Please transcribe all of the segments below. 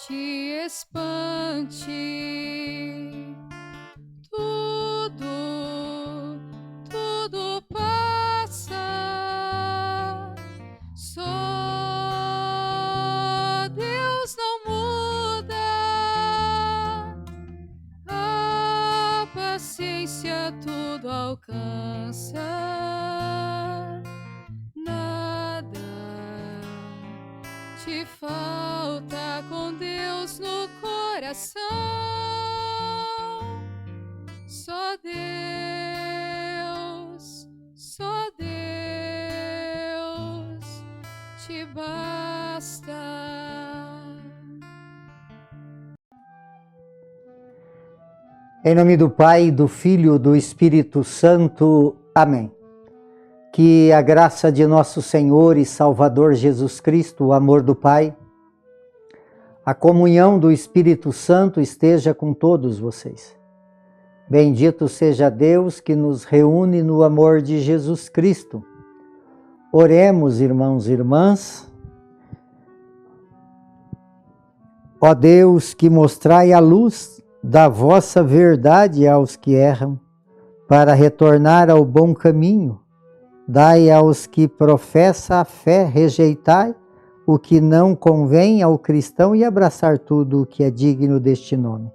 te espante. Tudo passa, só Deus não muda, a paciência tudo alcança, nada te falta com Deus no coração. Só Deus te basta. Em nome do Pai, do Filho, do Espírito Santo. Amém. Que a graça de nosso Senhor e Salvador Jesus Cristo, o amor do Pai, a comunhão do Espírito Santo esteja com todos vocês. Bendito seja Deus que nos reúne no amor de Jesus Cristo. Oremos, irmãos e irmãs. Ó Deus, que mostrai a luz da vossa verdade aos que erram, para retornar ao bom caminho, dai aos que professa a fé, rejeitai o que não convém ao cristão e abraçar tudo o que é digno deste nome.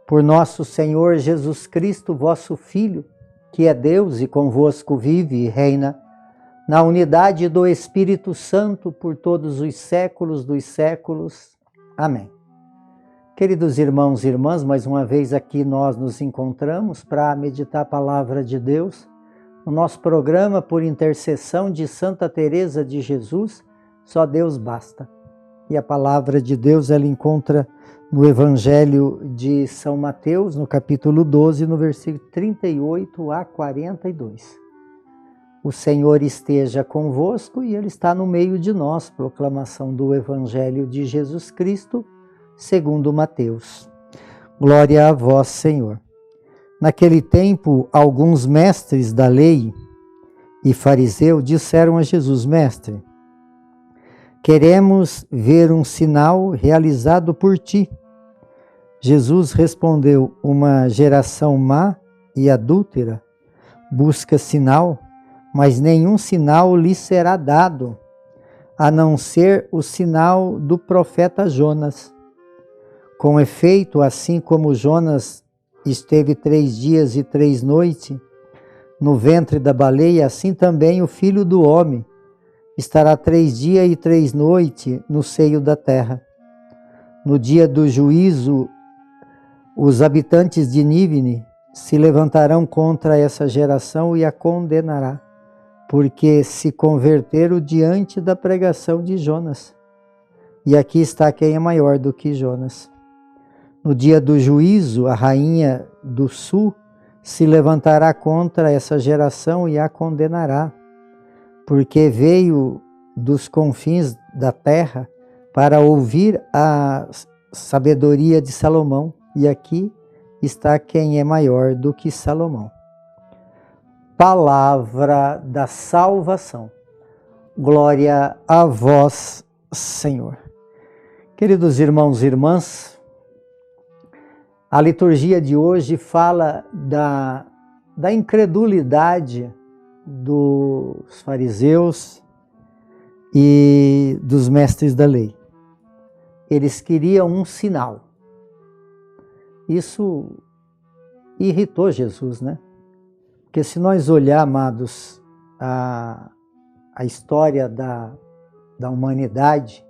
Por nosso Senhor Jesus Cristo, vosso Filho, que é Deus e convosco vive e reina, na unidade do Espírito Santo, por todos os séculos dos séculos. Amém. Queridos irmãos e irmãs, mais uma vez aqui nós nos encontramos para meditar a palavra de Deus, no nosso programa por intercessão de Santa Teresa de Jesus, Só Deus Basta. E a palavra de Deus ela encontra no Evangelho de São Mateus, no capítulo 12, no versículo 38 a 42. O Senhor esteja convosco e Ele está no meio de nós. Proclamação do Evangelho de Jesus Cristo, segundo Mateus. Glória a vós, Senhor. Naquele tempo, alguns mestres da lei e fariseus disseram a Jesus: Mestre, queremos ver um sinal realizado por ti. Jesus respondeu: uma geração má e adúltera busca sinal, mas nenhum sinal lhe será dado, a não ser o sinal do profeta Jonas. Com efeito, assim como Jonas esteve 3 dias e 3 noites no ventre da baleia, assim também o Filho do Homem estará 3 dias e 3 noites no seio da terra. No dia do juízo, os habitantes de Nínive se levantarão contra essa geração e a condenará, porque se converteram diante da pregação de Jonas. E aqui está quem é maior do que Jonas. No dia do juízo, a rainha do sul se levantará contra essa geração e a condenará, porque veio dos confins da terra para ouvir a sabedoria de Salomão, e aqui está quem é maior do que Salomão. Palavra da salvação. Glória a vós, Senhor. Queridos irmãos e irmãs, a liturgia de hoje fala da incredulidade dos fariseus e dos mestres da lei. Eles queriam um sinal. Isso irritou Jesus, né? Porque se nós olhar, amados, a história da humanidade,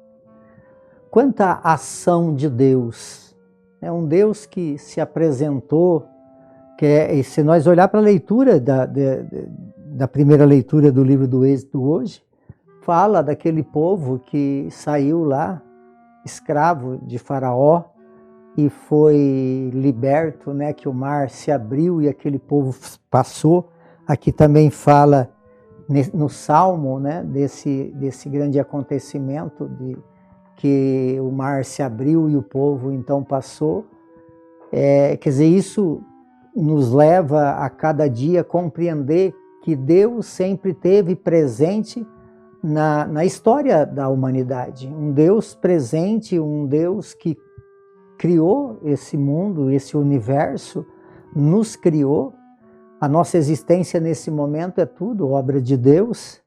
quanta ação de Deus. É um Deus que se apresentou, e se nós olhar para a leitura da primeira leitura do livro do Êxodo hoje, fala daquele povo que saiu lá, escravo de Faraó, e foi liberto, né, que o mar se abriu e aquele povo passou. Aqui também fala no Salmo, né, desse grande acontecimento de que o mar se abriu e o povo então passou. Quer dizer, isso nos leva a cada dia a compreender que Deus sempre esteve presente na história da humanidade. Um Deus presente, um Deus que criou esse mundo, esse universo, nos criou. A nossa existência nesse momento é tudo obra de Deus.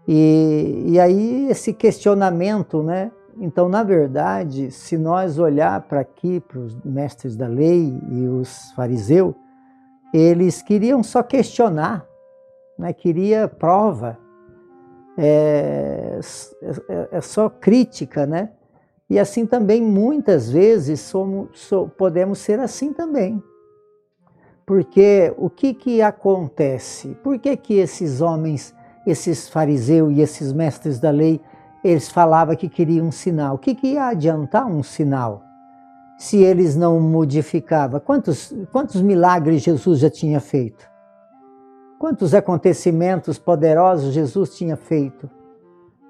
E aí esse questionamento, né? Então, na verdade, se nós olhar para aqui, para os mestres da lei e os fariseus, eles queriam só questionar, né? Queria prova, é só crítica, né? E assim também, muitas vezes, podemos ser assim também. Porque o que acontece? Por que esses homens, esses fariseus e esses mestres da lei, eles falavam que queriam um sinal? O que ia adiantar um sinal se eles não modificavam? Quantos milagres Jesus já tinha feito? Quantos acontecimentos poderosos Jesus tinha feito?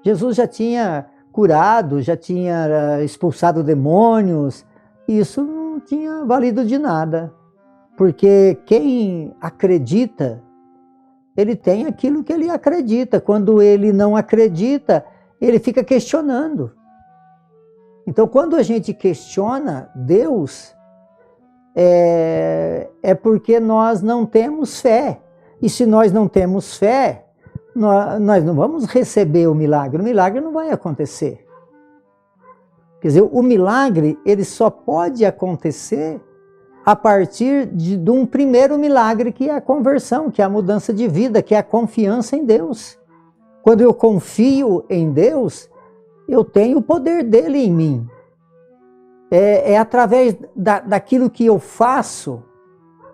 Jesus já tinha curado, já tinha expulsado demônios. Isso não tinha valido de nada. Porque quem acredita, ele tem aquilo que ele acredita. Quando ele não acredita, ele fica questionando. Então, quando a gente questiona Deus, é porque nós não temos fé. E se nós não temos fé, nós não vamos receber o milagre não vai acontecer. Quer dizer, o milagre ele só pode acontecer a partir de um primeiro milagre, que é a conversão, que é a mudança de vida, que é a confiança em Deus. Quando eu confio em Deus, eu tenho o poder dele em mim. É através daquilo que eu faço,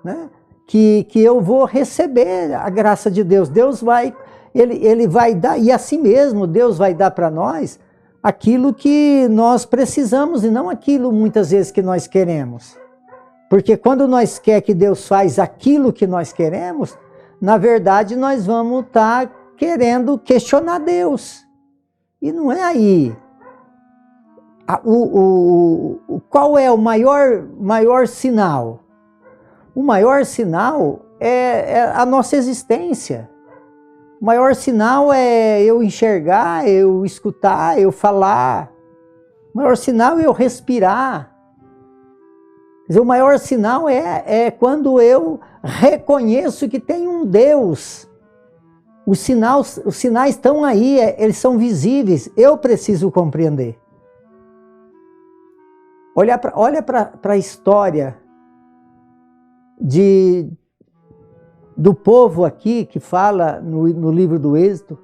né, que eu vou receber a graça de Deus. Deus vai, ele vai dar, e assim mesmo Deus vai dar para nós aquilo que nós precisamos e não aquilo muitas vezes que nós queremos. Porque quando nós queremos que Deus faz aquilo que nós queremos, na verdade nós vamos estar querendo questionar Deus. E não é aí. Qual é o maior sinal? O maior sinal é a nossa existência. O maior sinal é eu enxergar, eu escutar, eu falar. O maior sinal é eu respirar. O maior sinal é quando eu reconheço que tem um Deus. Os sinais estão aí, eles são visíveis. Eu preciso compreender. Olha para a história do povo aqui, que fala no livro do Êxodo.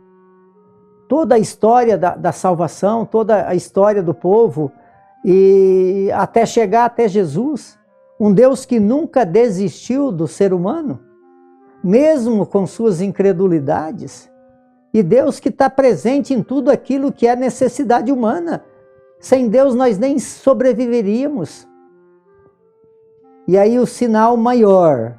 Toda a história da salvação, toda a história do povo, e até chegar até Jesus, um Deus que nunca desistiu do ser humano, mesmo com suas incredulidades, e Deus que está presente em tudo aquilo que é necessidade humana. Sem Deus nós nem sobreviveríamos. E aí o sinal maior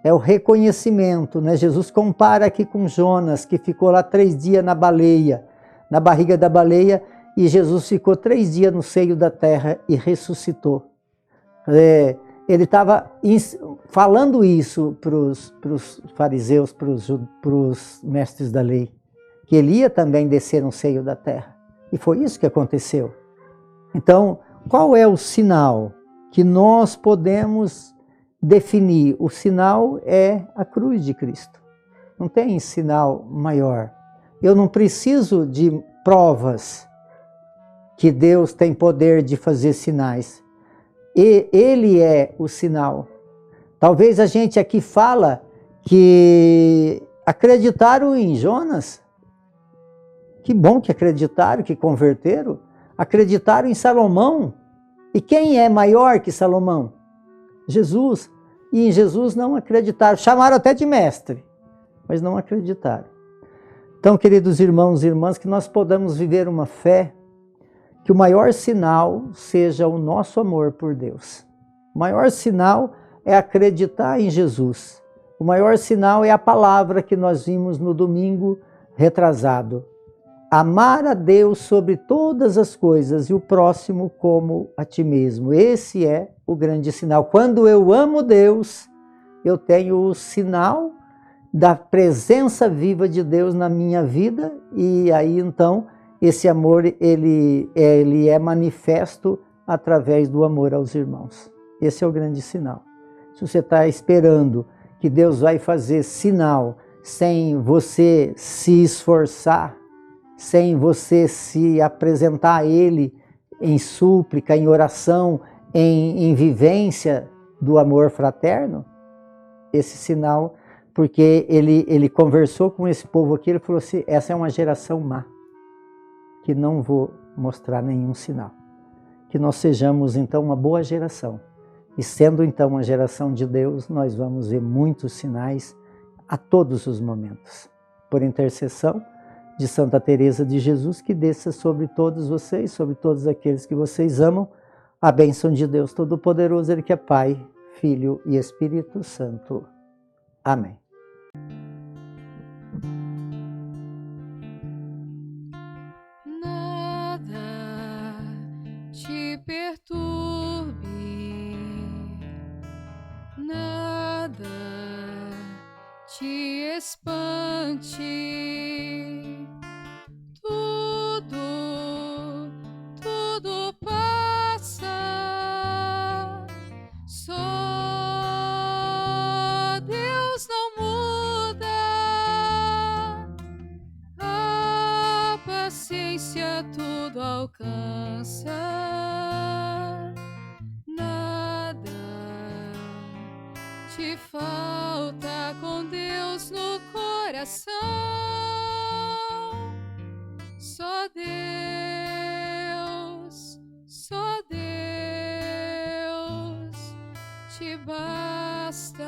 é o reconhecimento, né? Jesus compara aqui com Jonas, que ficou lá 3 dias na baleia, na barriga da baleia, e Jesus ficou 3 dias no seio da terra e ressuscitou. Ele estava falando isso para os fariseus, para os mestres da lei, que ele ia também descer no seio da terra. E foi isso que aconteceu. Então, qual é o sinal que nós podemos definir? O sinal é a cruz de Cristo. Não tem sinal maior. Eu não preciso de provas que Deus tem poder de fazer sinais. E Ele é o sinal. Talvez a gente aqui fala que acreditaram em Jonas. Que bom que acreditaram, que converteram. Acreditaram em Salomão. E quem é maior que Salomão? Jesus. E em Jesus não acreditaram. Chamaram até de mestre, mas não acreditaram. Então, queridos irmãos e irmãs, que nós podamos viver uma fé, que o maior sinal seja o nosso amor por Deus. O maior sinal é acreditar em Jesus. O maior sinal é a palavra que nós vimos no domingo retrasado. Amar a Deus sobre todas as coisas e o próximo como a ti mesmo. Esse é o grande sinal. Quando eu amo Deus, eu tenho o sinal da presença viva de Deus na minha vida, e aí então esse amor ele é manifesto através do amor aos irmãos. Esse é o grande sinal. Se você está esperando que Deus vai fazer sinal sem você se esforçar, sem você se apresentar a Ele em súplica, em oração, em vivência do amor fraterno, esse sinal, porque ele conversou com esse povo aqui, ele falou assim, essa é uma geração má, que não vou mostrar nenhum sinal. Que nós sejamos então uma boa geração. E sendo então uma geração de Deus, nós vamos ver muitos sinais a todos os momentos. Por intercessão de Santa Teresa de Jesus, que desça sobre todos vocês, sobre todos aqueles que vocês amam, a bênção de Deus Todo-Poderoso, Ele que é Pai, Filho e Espírito Santo. Amém. Nada te perturbe, nada te espante, tudo passa, só Deus não muda, a paciência tudo alcança, nada te falta com Deus no coração, só Deus te basta.